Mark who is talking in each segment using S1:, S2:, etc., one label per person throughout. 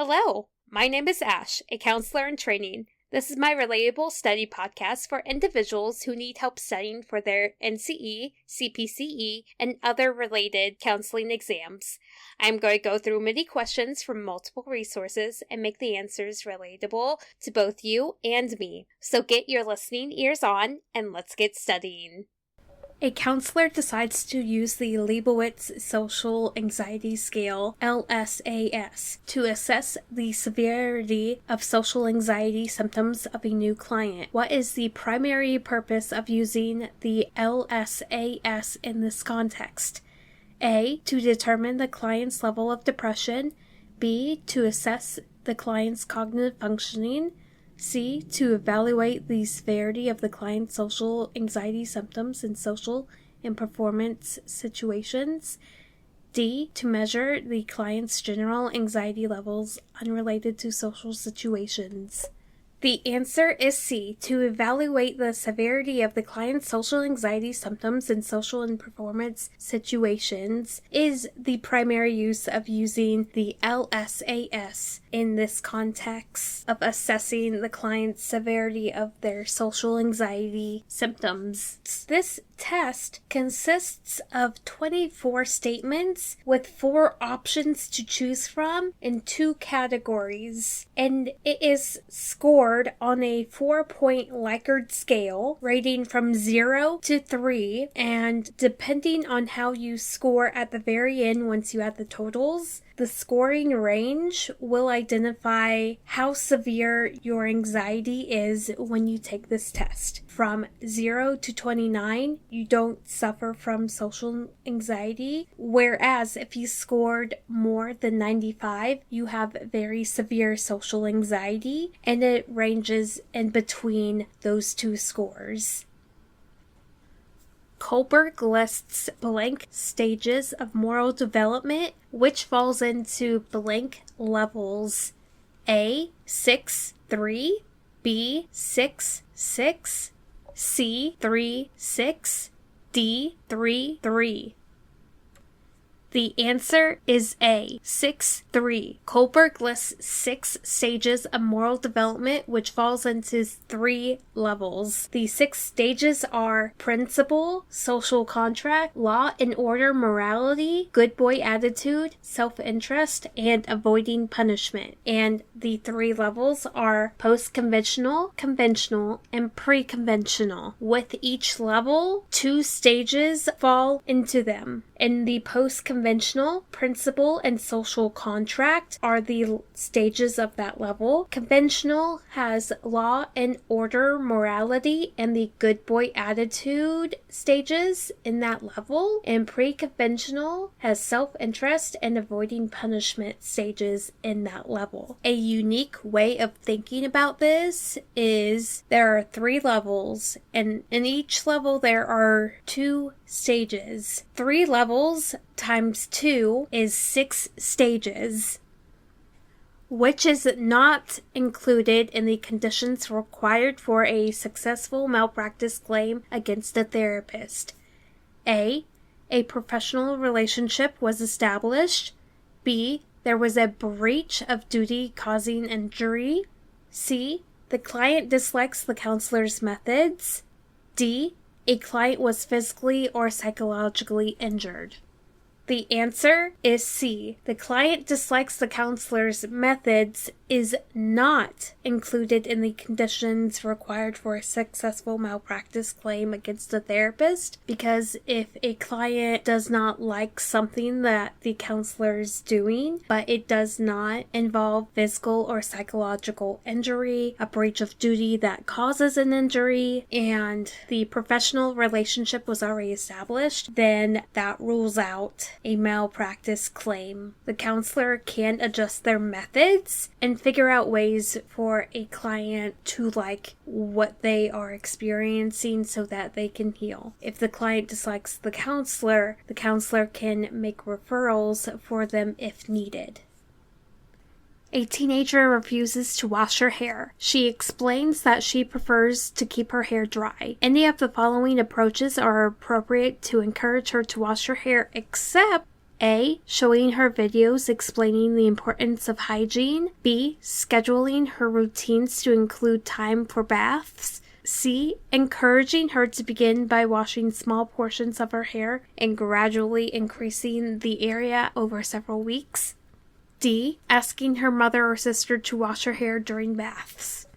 S1: Hello, my name is Ash, a counselor in training. This is my Relatable study podcast for individuals who need help studying for their NCE, CPCE, and other related counseling exams. I'm going to go through many questions from multiple resources and make the answers relatable to both you and me. So get your listening ears on and let's get studying. A counselor decides to use the Leibowitz Social Anxiety Scale, LSAS, to assess the severity of social anxiety symptoms of a new client. What is the primary purpose of using the LSAS in this context? A. To determine the client's level of depression. B. To assess the client's cognitive functioning. C. To evaluate the severity of the client's social anxiety symptoms in social and performance situations. D. To measure the client's general anxiety levels unrelated to social situations. The answer is C. To evaluate the severity of the client's social anxiety symptoms in social and performance situations is the primary use of using the LSAS in this context of assessing the client's severity of their social anxiety symptoms. This test consists of 24 statements with 4 options to choose from in 2 categories, and it is scored on a 4-point Likert scale rating from 0 to 3, and depending on how you score at the very end once you add the totals, the scoring range will identify how severe your anxiety is when you take this test. From 0 to 29, you don't suffer from social anxiety, whereas if you scored more than 95, you have very severe social anxiety, and it ranges in between those 2 scores. Kohlberg lists blank stages of moral development, which falls into blank levels: A, 6, 3, B, 6, 6, C, 3, 6, D, 3, 3. The answer is A, 6, 3. Kohlberg lists 6 stages of moral development, which falls into 3 levels. The 6 stages are principle, social contract, law and order morality, good boy attitude, self-interest, and avoiding punishment. And the 3 levels are post-conventional, conventional, and pre-conventional. With each level, 2 stages fall into them. In the post-conventional, principle and social contract are the stages of that level. Conventional has law and order morality and the good boy attitude stages in that level. And pre-conventional has self-interest and avoiding punishment stages in that level. A unique way of thinking about this is there are 3 levels, and in each level there are 2 stages. 3 levels times 2 is 6 stages, which is not included in the conditions required for a successful malpractice claim against a therapist. A professional relationship was established. B, there was a breach of duty causing injury. C, the client dislikes the counselor's methods. D, a client was physically or psychologically injured. The answer is C. The client dislikes the counselor's methods is not included in the conditions required for a successful malpractice claim against a therapist, because if a client does not like something that the counselor is doing, but it does not involve physical or psychological injury, a breach of duty that causes an injury, and the professional relationship was already established, then that rules out a malpractice claim. The counselor can adjust their methods and figure out ways for a client to like what they are experiencing so that they can heal. If the client dislikes the counselor can make referrals for them if needed. A teenager refuses to wash her hair. She explains that she prefers to keep her hair dry. Any of the following approaches are appropriate to encourage her to wash her hair, except A. Showing her videos explaining the importance of hygiene. B. Scheduling her routines to include time for baths. C. Encouraging her to begin by washing small portions of her hair and gradually increasing the area over several weeks. D. Asking her mother or sister to wash her hair during baths.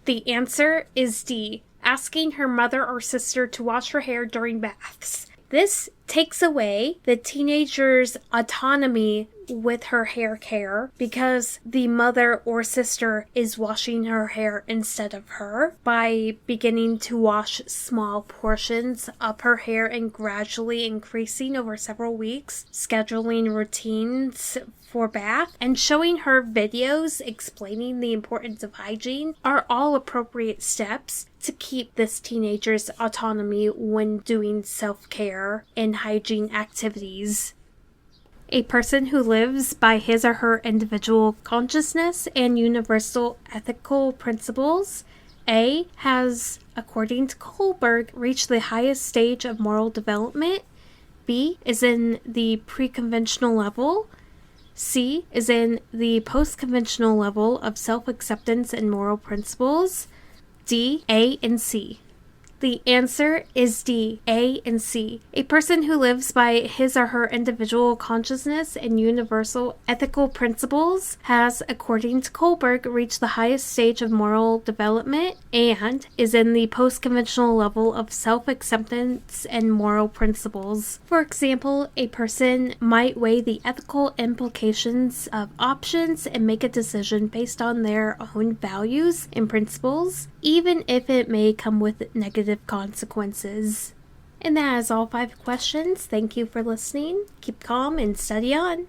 S1: The answer is D. Asking her mother or sister to wash her hair during baths. This takes away the teenager's autonomy with her hair care because the mother or sister is washing her hair instead of her by beginning to wash small portions of her hair and gradually increasing over several weeks, scheduling routines for bath, and showing her videos explaining the importance of hygiene are all appropriate steps to keep this teenager's autonomy when doing self-care and hygiene activities. A person who lives by his or her individual consciousness and universal ethical principles. A. Has, according to Kohlberg, reached the highest stage of moral development. B. Is in the pre-conventional level. C. Is in the post-conventional level of self-acceptance and moral principles. D. A and C. The answer is D, A and C. A person who lives by his or her individual consciousness and universal ethical principles has, according to Kohlberg, reached the highest stage of moral development and is in the post-conventional level of self-acceptance and moral principles. For example, a person might weigh the ethical implications of options and make a decision based on their own values and principles, even if it may come with negative consequences. And that is all 5 questions. Thank you for listening. Keep calm and study on.